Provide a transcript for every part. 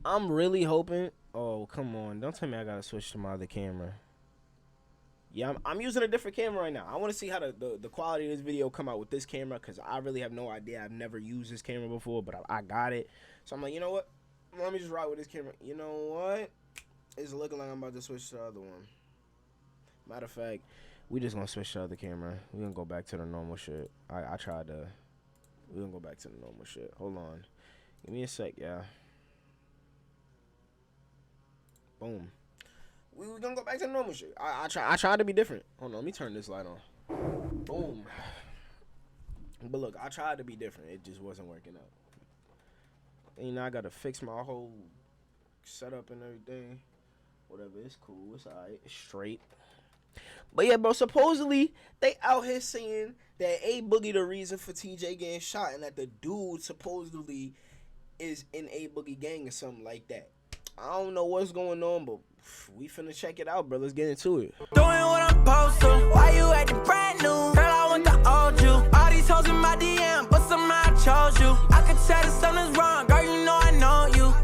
I'm really hoping. Oh, come on. Don't tell me I gotta switch to my other camera. Yeah, I'm using a different camera right now. I want to see how the quality of this video come out with this camera because I really have no idea. I've never used this camera before, but I got it. So I'm like, you know what? Let me just ride with this camera. You know what? It's looking like I'm about to switch to the other one. Matter of fact, we just gonna switch to the other camera. We gonna go back to the normal shit. I tried to. We gonna go back to the normal shit. Hold on. Give me a sec, yeah. Boom. We gonna go back to the normal shit. I tried to be different. Hold on, let me turn this light on. Boom. But look, I tried to be different. It just wasn't working out. And, you know, I gotta fix my whole setup and everything. Whatever, it's cool. It's alright. It's straight. But yeah, bro, supposedly they out here saying that Aboogie the reason for Tjay getting shot and that the dude supposedly is in Aboogie gang or something like that. I don't know what's going on, but we finna check it out, bro. Let's get into it. Doing what I'm supposed to. Why you acting brand new? Girl, I want the old you. All these hoes in my DM, but somehow I chose you. I could tell that something's wrong, girl, you know I know you.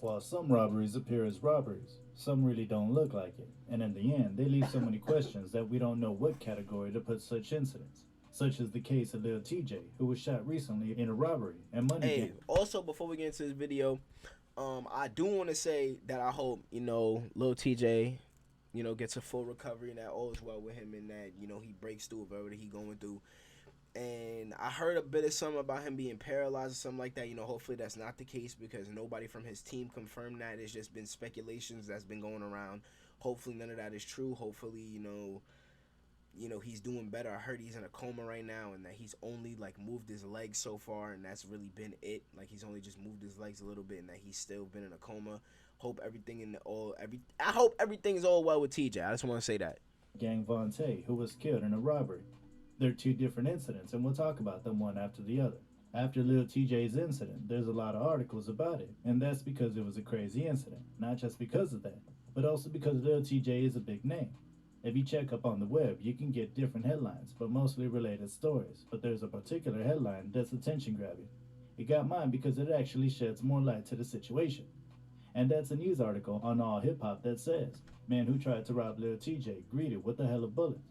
While some robberies appear as robberies, some really don't look like it, and in the end, they leave so many questions that we don't know what category to put such incidents, such as the case of Lil Tjay, who was shot recently in a robbery and money game. Also, before we get into this video, I do want to say that I hope, you know, Lil Tjay, you know, gets a full recovery and that all is well with him and that, you know, he breaks through whatever he going through. And I heard a bit of something about him being paralyzed or something like that. You know, hopefully that's not the case because nobody from his team confirmed that. It's just been speculations that's been going around. Hopefully none of that is true. Hopefully, you know, he's doing better. I heard he's in a coma right now and that he's only like moved his legs so far and that's really been it. Like he's only just moved his legs a little bit and that he's still been in a coma. I hope everything is all well with Tjay. I just want to say that. Gang Von Tay, who was killed in a robbery. They're two different incidents, and we'll talk about them one after the other. After Lil Tjay's incident, there's a lot of articles about it, and that's because it was a crazy incident. Not just because of that, but also because Lil Tjay is a big name. If you check up on the web, you can get different headlines, but mostly related stories. But there's a particular headline that's attention-grabbing. It got mine because it actually sheds more light to the situation. And that's a news article on All Hip Hop that says, man who tried to rob Lil Tjay greeted with a hell of bullets.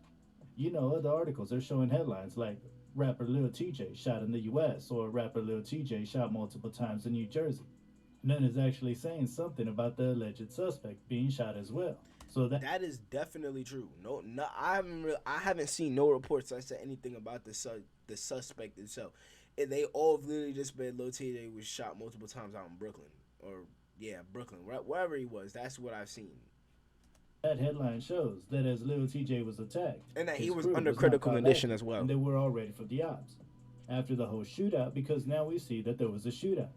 You know, other articles are showing headlines like rapper Lil Tjay shot in the US or rapper Lil Tjay shot multiple times in New Jersey. None is actually saying something about the alleged suspect being shot as well. So that is definitely true. No, I haven't seen no reports that said anything about the suspect itself. And they all literally just been Lil Tjay was shot multiple times out in Brooklyn or Brooklyn, wherever he was. That's what I've seen. That headline shows that as Lil Tjay was attacked, and that he was under critical condition as well, and they were all ready for the ops. After the whole shootout, because now we see that there was a shootout.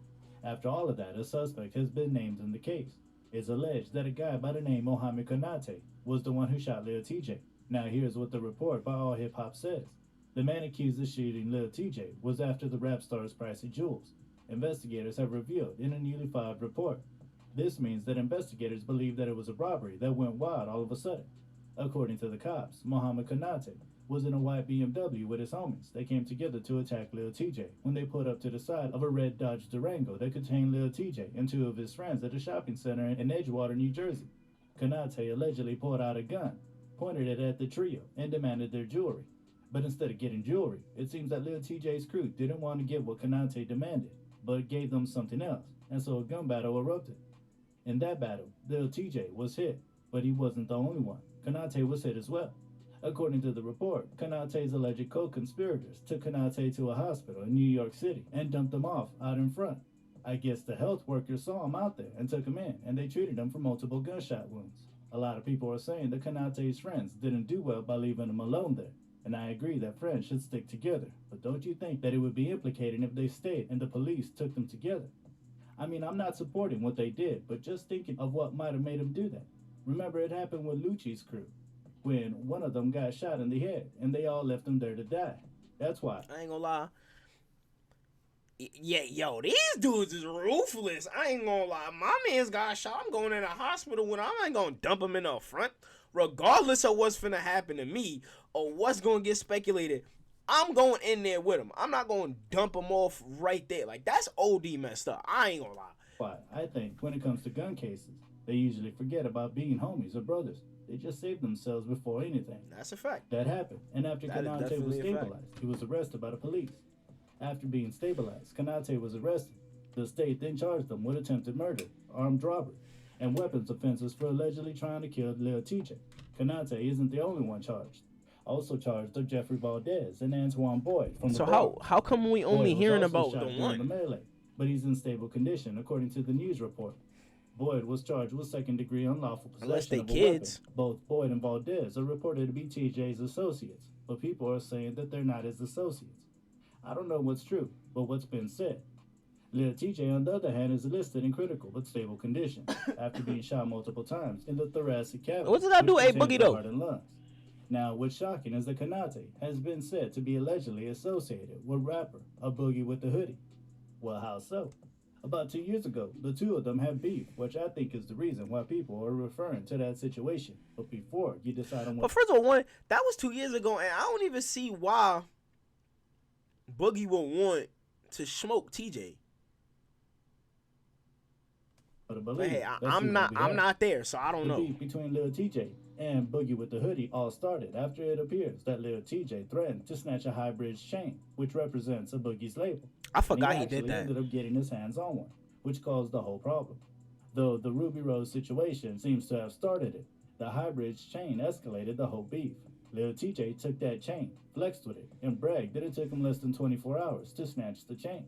After all of that, a suspect has been named in the case. It's alleged that a guy by the name Mohammed Konate was the one who shot Lil Tjay. Now here's what the report by All Hip Hop says. The man accused of shooting Lil Tjay was after the rap star's pricey jewels. Investigators have revealed in a newly filed report. This means that investigators believe that it was a robbery that went wild all of a sudden. According to the cops, Mohammed Konate was in a white BMW with his homies. They came together to attack Lil Tjay when they pulled up to the side of a red Dodge Durango that contained Lil Tjay and two of his friends at a shopping center in Edgewater, New Jersey. Konate allegedly pulled out a gun, pointed it at the trio, and demanded their jewelry. But instead of getting jewelry, it seems that Lil Tjay's crew didn't want to get what Konate demanded, but gave them something else, and so a gun battle erupted. In that battle, Lil Tjay was hit, but he wasn't the only one. Konate was hit as well. According to the report, Konate's alleged co-conspirators took Konate to a hospital in New York City and dumped him off out in front. I guess the health workers saw him out there and took him in, and they treated him for multiple gunshot wounds. A lot of people are saying that Konate's friends didn't do well by leaving him alone there, and I agree that friends should stick together. But don't you think that it would be implicating if they stayed and the police took them together? I mean, I'm not supporting what they did, but just thinking of what might have made them do that. Remember, it happened with Lucci's crew, when one of them got shot in the head, and they all left him there to die. That's why. I ain't gonna lie. Yeah, yo, these dudes is ruthless. I ain't gonna lie. My man's got shot. I'm going in a hospital when I ain't gonna dump him in the front. regardless of what's finna happen to me or what's gonna get speculated, I'm going in there with him. I'm not gonna dump him off right there. Like, that's OD messed up. I ain't gonna lie. But I think when it comes to gun cases, they usually forget about being homies or brothers. They just save themselves before anything. That's a fact. That happened, and after That is Kanate was definitely a fact. stabilized, he was arrested by the police. After being stabilized, Kanate was arrested. The state then charged them with attempted murder, armed robbery, and weapons offenses for allegedly trying to kill Lil Tjay. Kanate isn't the only one charged. Also charged are Jeffrey Valdez and Antoine Boyd from the So Bronx. how come we only Boyd was hearing also about shot the during one? the melee, but he's in stable condition, according to the news report. Boyd was charged with second-degree unlawful possession Unless they of a kids. weapon. Both Boyd and Valdez are reported to be TJ's associates, but people are saying that they're not his associates. I don't know what's true, but what's been said. Lil TJ, on the other hand, is listed in critical but stable condition after being shot multiple times in the thoracic cavity. What does that do, which contains Aboogie, the though? heart and lungs. Now, what's shocking is that Kanate has been said to be allegedly associated with rapper Aboogie with the Hoodie. Well, how so? About 2 years ago, the two of them had beef, which I think is the reason why people are referring to that situation. But before you decide on But what first of all, that was 2 years ago, and I don't even see why Boogie would want to smoke TJ. to But believe, hey, let's see I'm what we have. not there, so I don't The know. beef between Lil TJ and Boogie with the Hoodie all started after it appears that Lil TJ threatened to snatch a high bridge chain, which represents a Boogie's label. I forgot And he did actually that. ended up getting his hands on one, which caused the whole problem. Though the Ruby Rose situation seems to have started it, the high bridge chain escalated the whole beef. Lil TJ took that chain, flexed with it, and bragged that it took him less than 24 hours to snatch the chain.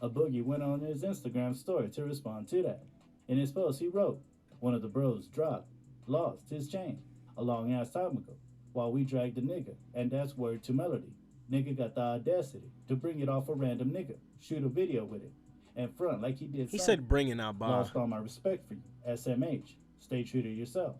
A Boogie went on his Instagram story to respond to that. In his post, he wrote, "One of the bros dropped, lost his chain a long ass time ago, while we dragged the nigga, and that's word to Melody. Nigga got the audacity to bring it off a random nigga, shoot a video with it, and front like he did He something. said bringing out Bob. Lost all my respect for you, SMH. Stay true to yourself."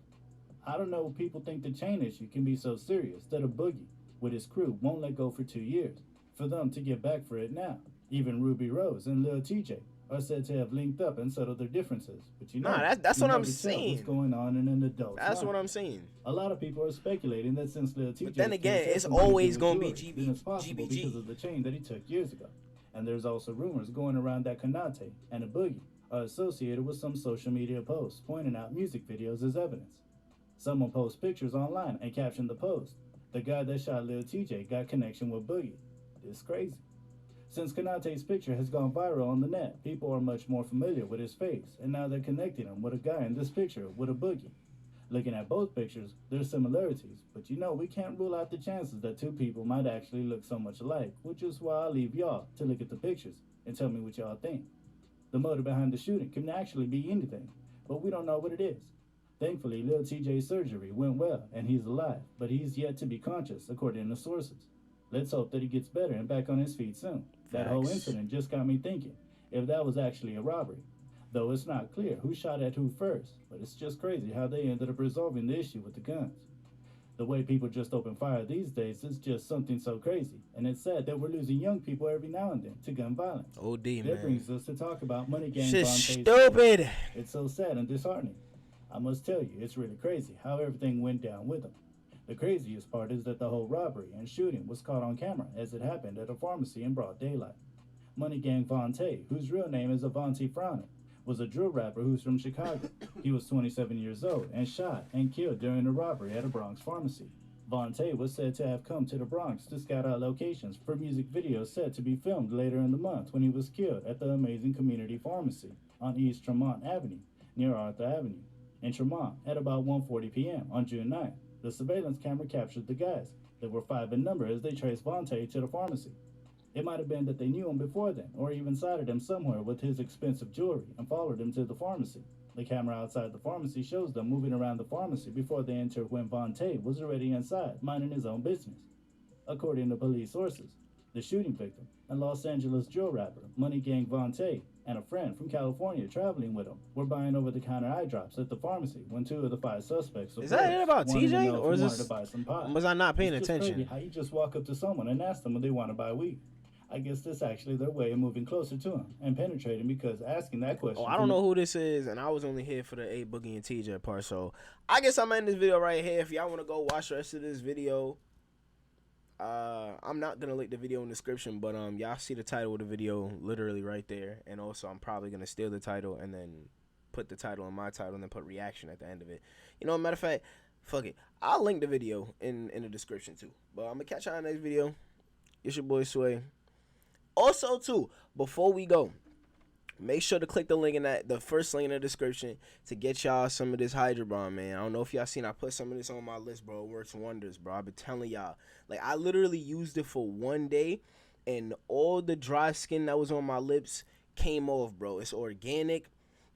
I don't know, people think the chain issue can be so serious that a Boogie with his crew won't let go for 2 years for them to get back for it now. Even Ruby Rose and Lil TJ are said to have linked up and settled their differences. But you know, Nah, that's you what I'm never tell saying. What's going on in an adult? That's what I'm saying. A lot of people are speculating that since Lil TJ, But then again, has it's something to do always with gonna be jewelry, then it's possible GBG. because of the chain that he took years ago. And there's also rumors going around that Kanate and a Boogie are associated with some social media posts pointing out music videos as evidence. Someone posts pictures online and captioned the post, "The guy that shot Lil TJ got connection with Boogie." It's crazy. Since Kanate's picture has gone viral on the net, people are much more familiar with his face, and now they're connecting him with a guy in this picture with a Boogie. Looking at both pictures, there's similarities, but you know we can't rule out the chances that two people might actually look so much alike, which is why I'll leave y'all to look at the pictures and tell me what y'all think. The motive behind the shooting can actually be anything, but we don't know what it is. Thankfully, Lil TJ's surgery went well and he's alive, but he's yet to be conscious, according to sources. Let's hope that he gets better and back on his feet soon. That whole Facts. incident just got me thinking if that was actually a robbery. Though it's not clear who shot at who first, but it's just crazy how they ended up resolving the issue with the guns. The way people just open fire these days is just something so crazy, and it's sad that we're losing young people every now and then to gun violence. OD, That man. brings us to talk about Money Gang Shit's Vontae's stupid. It's so sad and disheartening. I must tell you, it's really crazy how everything went down with him. The craziest part is that the whole robbery and shooting was caught on camera as it happened at a pharmacy in broad daylight. Money Gang Vontae, whose real name is Avante Frowner, was a drill rapper who's from Chicago. He was 27 years old and shot and killed during a robbery at a Bronx pharmacy. Vontae was said to have come to the Bronx to scout out locations for music videos set to be filmed later in the month when he was killed at the Amazing Community Pharmacy on East Tremont Avenue, near Arthur Avenue, in Tremont at about 1:40 p.m. on June 9th. The surveillance camera captured the guys. There were 5 in number as they traced Vontae to the pharmacy. It might have been that they knew him before then, or even sighted him somewhere with his expensive jewelry and followed him to the pharmacy. The camera outside the pharmacy shows them moving around the pharmacy before they entered when Vontae was already inside, minding his own business. According to police sources, the shooting victim and Los Angeles drill rapper Money Gang Vontae and a friend from California traveling with him were buying over-the-counter eye drops at the pharmacy when 2 of the 5 suspects Is that it about wanted to TJ, know if or he is wanted this- to buy some pot. Was I not paying It's just crazy attention? how you just walk up to someone and ask them if they want to buy weed. I guess that's actually their way of moving closer to him and penetrating, because asking that question. Oh, I don't know who this is, and I was only here for the Aboogie and Tjay part, so I guess I'm ending this video right here. If y'all want to go watch the rest of this video, I'm not gonna link the video in the description, but y'all see the title of the video literally right there, and also I'm probably gonna steal the title and then put the title in my title and then put reaction at the end of it. You know, matter of fact, fuck it, I'll link the video in the description too. But I'm gonna catch y'all in the next video. It's your boy Sway. Also, too, before we go, make sure to click the link in the first link in the description to get y'all some of this Hydra Balm, man. I don't know if y'all seen, I put some of this on my list, bro. It works wonders, bro. I've been telling y'all. Like, I literally used it for one day, and all the dry skin that was on my lips came off, bro. It's organic.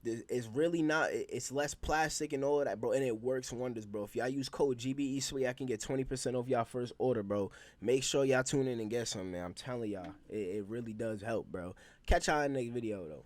It's really not, it's less plastic and all of that, bro, and it works wonders, bro. If y'all use code GBESWAY, I can get 20% off y'all first order, bro. Make sure y'all tune in and get some, man. I'm telling y'all, it really does help, bro. Catch y'all in the next video, though.